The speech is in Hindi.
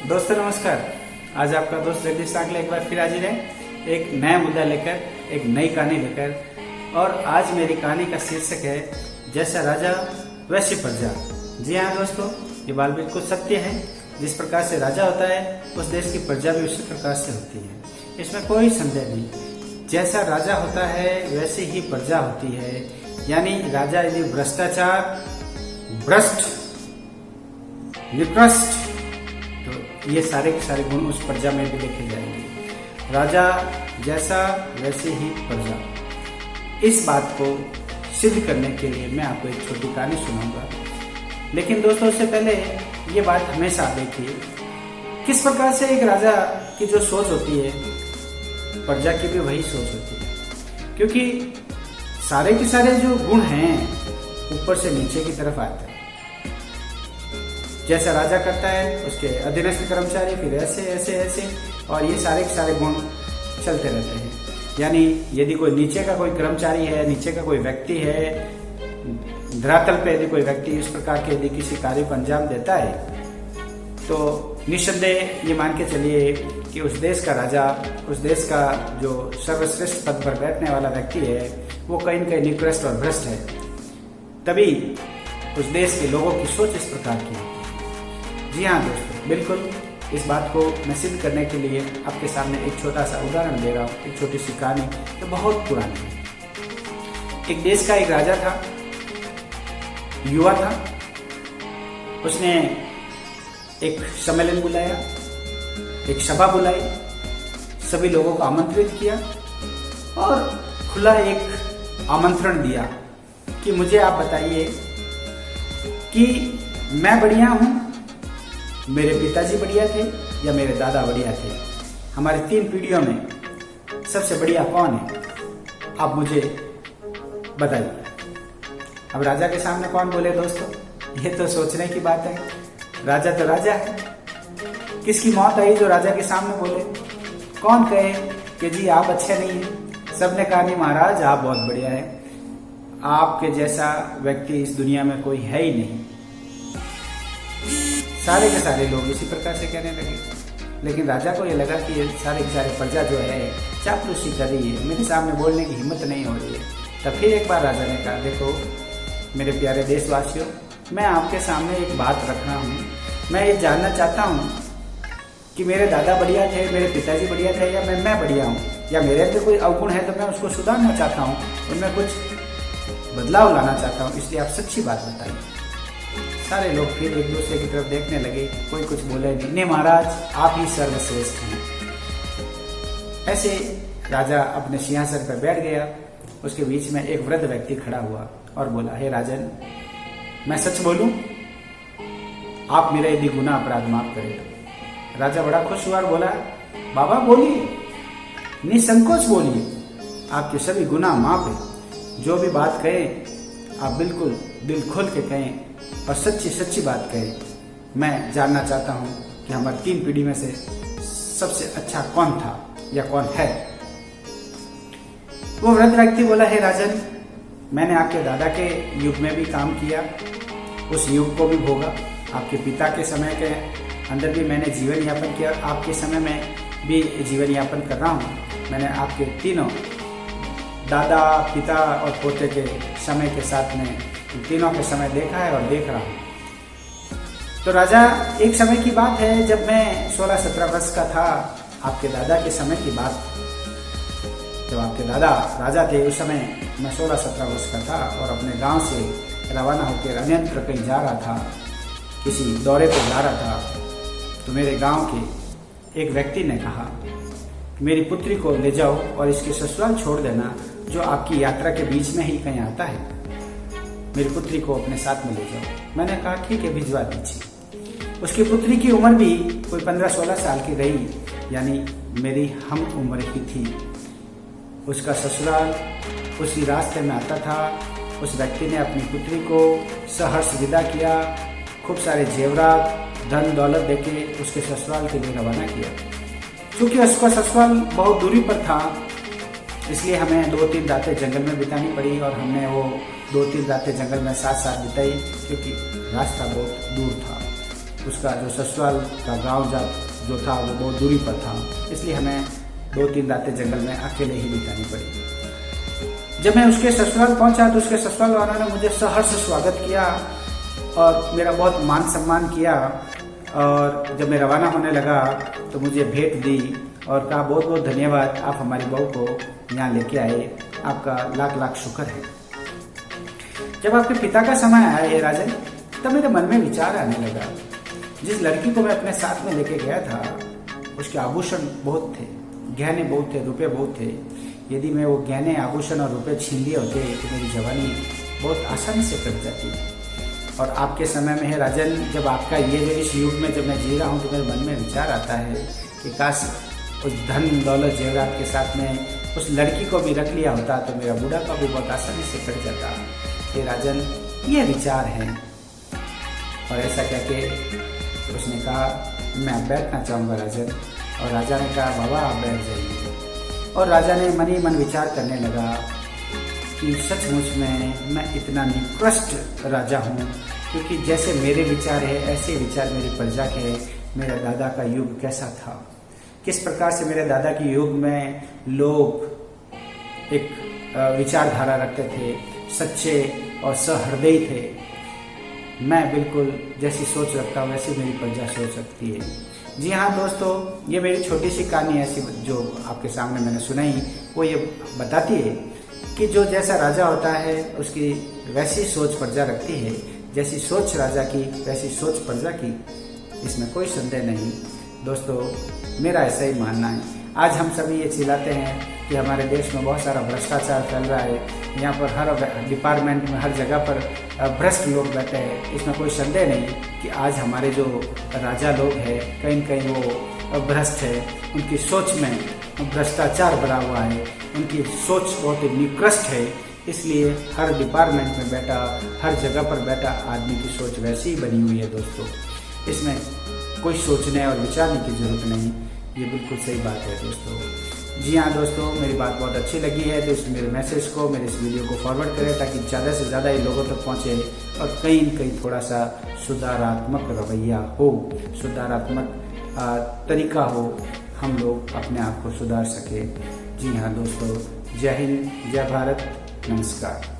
दोस्तों नमस्कार। आज आपका दोस्त जगदीश सांगले एक बार फिर हाजिर है एक नया मुद्दा लेकर, एक नई कहानी लेकर। और आज मेरी कहानी का शीर्षक है जैसा राजा वैसी प्रजा। जी हाँ दोस्तों, ये बात बिल्कुल सत्य है। जिस प्रकार से राजा होता है उस देश की प्रजा भी उसी प्रकार से होती है, इसमें कोई संदेह नहीं। जैसा राजा होता है वैसी ही प्रजा होती है। यानी राजा यदि भ्रष्टाचार, भ्रष्ट, निकृष्ट, तो ये सारे के सारे गुण उस प्रजा में भी देखे जाएंगे। राजा जैसा वैसे ही प्रजा। इस बात को सिद्ध करने के लिए मैं आपको एक छोटी कहानी सुनाऊंगा। लेकिन दोस्तों, उससे पहले ये बात हमेशा देखिए किस प्रकार से एक राजा की जो सोच होती है, प्रजा की भी वही सोच होती है। क्योंकि सारे के सारे जो गुण हैं ऊपर से नीचे की तरफ आते हैं। जैसा राजा करता है उसके अधीनस्थ कर्मचारी फिर ऐसे ऐसे ऐसे, और ये सारे के सारे गुण चलते रहते हैं। यानी यदि कोई नीचे का कोई कर्मचारी है, नीचे का कोई व्यक्ति है, धरातल पे यदि कोई व्यक्ति इस प्रकार के यदि किसी कार्य को अंजाम देता है, तो निस्संदेह ये मान के चलिए कि उस देश का राजा, उस देश का जो सर्वश्रेष्ठ पद पर बैठने वाला व्यक्ति है, वो कहीं न कहीं निकृष्ट और भ्रष्ट है। तभी उस देश के लोगों की सोच इस प्रकार की है। जी हाँ दोस्तों, बिल्कुल इस बात को मैं सिद्ध करने के लिए आपके सामने एक छोटा सा उदाहरण दे रहा हूँ, एक छोटी सी कहानी जो बहुत पुरानी है। एक देश का एक राजा था, युवा था। उसने एक सम्मेलन बुलाया, एक सभा बुलाई, सभी लोगों को आमंत्रित किया और खुला एक आमंत्रण दिया कि मुझे आप बताइए कि मैं बढ़िया हूँ, मेरे पिताजी बढ़िया थे या मेरे दादा बढ़िया थे, हमारे 3 पीढ़ियों में सबसे बढ़िया कौन है, आप मुझे बताइए। अब राजा के सामने कौन बोले दोस्तों, ये तो सोचने की बात है। राजा तो राजा है, किसकी मौत आई जो राजा के सामने बोले। कौन कहे कि जी आप अच्छे नहीं हैं। सबने कहा नहीं महाराज आप बहुत बढ़िया है, आपके जैसा व्यक्ति इस दुनिया में कोई है ही नहीं। सारे के सारे लोग इसी प्रकार से कहने लगे। लेकिन राजा को ये लगा कि ये सारे के सारे प्रजा जो है चापलूसी कर रही है, मेरे सामने बोलने की हिम्मत नहीं हो रही है। तब फिर एक बार राजा ने कहा, देखो मेरे प्यारे देशवासियों, मैं आपके सामने एक बात रख रहा हूँ। मैं ये जानना चाहता हूँ कि मेरे दादा बढ़िया थे, मेरे पिताजी बढ़िया थे, या मैं बढ़िया हूँ, या मेरे अंदर कोई अवगुण है तो मैं उसको सुधारना चाहता हूँ, उनमें कुछ बदलाव लाना चाहता हूँ। इसलिए आप सच्ची बात बताइए। सारे लोग फिर एक दूसरे की तरफ देखने लगे, कोई कुछ बोले नहीं महाराज आप ही सर्वश्रेष्ठ हैं। ऐसे राजा अपने सिंहासन पर बैठ गया। उसके बीच में एक वृद्ध व्यक्ति खड़ा हुआ और बोला, हे राजन, मैं सच बोलूं, आप मेरा यदि गुनाह अपराध माफ करें। राजा बड़ा खुश हुआ और बोला, बाबा बोलिए, निसंकोच बोलिए, आपके सभी गुनाह माफ है। जो भी बात कहें आप बिल्कुल दिल खोल के कहें और सच्ची सच्ची बात कहें। मैं जानना चाहता हूं कि हमारी 3 पीढ़ी में से सबसे अच्छा कौन था या कौन है। वो वृद्ध व्यक्ति बोला, हे राजन, मैंने आपके दादा के युग में भी काम किया, उस युग को भी भोगा। आपके पिता के समय के अंदर भी मैंने जीवन यापन किया, आपके समय में भी जीवन यापन कर रहा हूँ। मैंने आपके तीनों दादा, पिता और पोते के समय के साथ में तीनों के समय देखा है और देख रहा हूँ। तो राजा, एक समय की बात है जब मैं 16-17 वर्ष का था, आपके दादा के समय की बात। जब आपके दादा राजा थे उस समय मैं 16-17 वर्ष का था और अपने गांव से रवाना होकर अन्यत्र कहीं जा रहा था, किसी दौरे पर जा रहा था। तो मेरे गांव के एक व्यक्ति ने कहा, मेरी पुत्री को ले जाओ और इसके ससुराल छोड़ देना, जो आपकी यात्रा के बीच में ही कहीं आता है। मेरी पुत्री को अपने साथ में ले जाओ। मैंने कहा ठीक है, भिजवा दीजिए। उसकी पुत्री की उम्र भी कोई 15-16 साल की रही, यानी मेरी हम उम्र ही थी। उसका ससुराल उसी रास्ते में आता था। उस व्यक्ति ने अपनी पुत्री को सहर्ष विदा किया, खूब सारे जेवरात, धन दौलत देके उसके ससुराल के लिए रवाना किया। चूँकि उसका ससुराल बहुत दूरी पर था, इसलिए हमें 2-3 रातें जंगल में बितानी पड़ी और हमने वो 2-3 रातें जंगल में साथ साथ बिताई, क्योंकि रास्ता बहुत दूर था। उसका जो ससुराल का गांव जो था वो बहुत दूरी पर था, इसलिए हमें 2-3 रातें जंगल में अकेले ही बितानी पड़ी। जब मैं उसके ससुराल पहुंचा तो उसके ससुराल वालों ने मुझे सहर्ष स्वागत किया और मेरा बहुत मान सम्मान किया। और जब मैं रवाना होने लगा तो मुझे भेंट दी और कहा बहुत बहुत धन्यवाद, आप हमारी बहू को यहाँ लेके आए, आपका लाख लाख शुक्र है। जब आपके पिता का समय आया ये राजन, तब मेरे मन में विचार आने लगा, जिस लड़की को मैं अपने साथ में लेके गया था उसके आभूषण बहुत थे, गहने बहुत थे, रुपए बहुत थे। यदि मैं वो गहने आभूषण और रुपए छीन लिए होते तो मेरी जवानी बहुत आसानी से कट जाती। और आपके समय में है राजन, जब आपका ये जो इस युग में जब मैं जी रहा हूँ तो मेरे मन में विचार आता है कि काश उस धन दौलत जेवरात के साथ में उस लड़की को भी रख लिया होता तो मेरा बुढ़ापा भी बहुत आसानी से कट जाता। ये राजन ये विचार हैं। और ऐसा कह के उसने कहा मैं बैठना चाहूँगा राजन। और राजा ने कहा बाबा आप बैठ जाइए। और राजा ने मन ही मन विचार करने लगा कि सचमुच में मैं इतना निकृष्ट राजा हूँ, क्योंकि जैसे मेरे विचार है ऐसे विचार मेरी प्रजा के है। मेरे दादा का युग कैसा था, किस प्रकार से मेरे दादा के युग में लोग एक विचारधारा रखते थे, सच्चे और सहृदयी थे। मैं बिल्कुल जैसी सोच रखता हूँ वैसी मेरी प्रजा सोच रखती है। जी हाँ दोस्तों, ये मेरी छोटी सी कहानी ऐसी जो आपके सामने मैंने सुनाई, वो ये बताती है कि जो जैसा राजा होता है उसकी वैसी सोच प्रजा रखती है, जैसी सोच राजा की वैसी सोच प्रजा की, इसमें कोई संदेह नहीं। दोस्तों मेरा ऐसा ही मानना है। आज हम सभी ये चिल्लाते हैं कि हमारे देश में बहुत सारा भ्रष्टाचार फैल रहा है, यहाँ पर हर डिपार्टमेंट में हर जगह पर भ्रष्ट लोग बैठे हैं। इसमें कोई संदेह नहीं कि आज हमारे जो राजा लोग हैं कहीं न कहीं वो भ्रष्ट है, उनकी सोच में भ्रष्टाचार भरा हुआ है, उनकी सोच बहुत ही निकृष्ट है। इसलिए हर डिपार्टमेंट में बैठा, हर जगह पर बैठा आदमी की सोच वैसी ही बनी हुई है। दोस्तों इसमें कोई सोचने और विचारने की जरूरत नहीं, ये बिल्कुल सही बात है दोस्तों। जी हाँ दोस्तों, मेरी बात बहुत अच्छी लगी है तो इस मेरे मैसेज को, मेरे इस वीडियो को फॉरवर्ड करें ताकि ज़्यादा से ज़्यादा ये लोगों तक पहुँचे और कहीं न कहीं थोड़ा सा सुधारात्मक रवैया हो, सुधारात्मक तरीका हो, हम लोग अपने आप को सुधार सके। जी हाँ दोस्तों, जय हिंद, जय भारत, नमस्कार।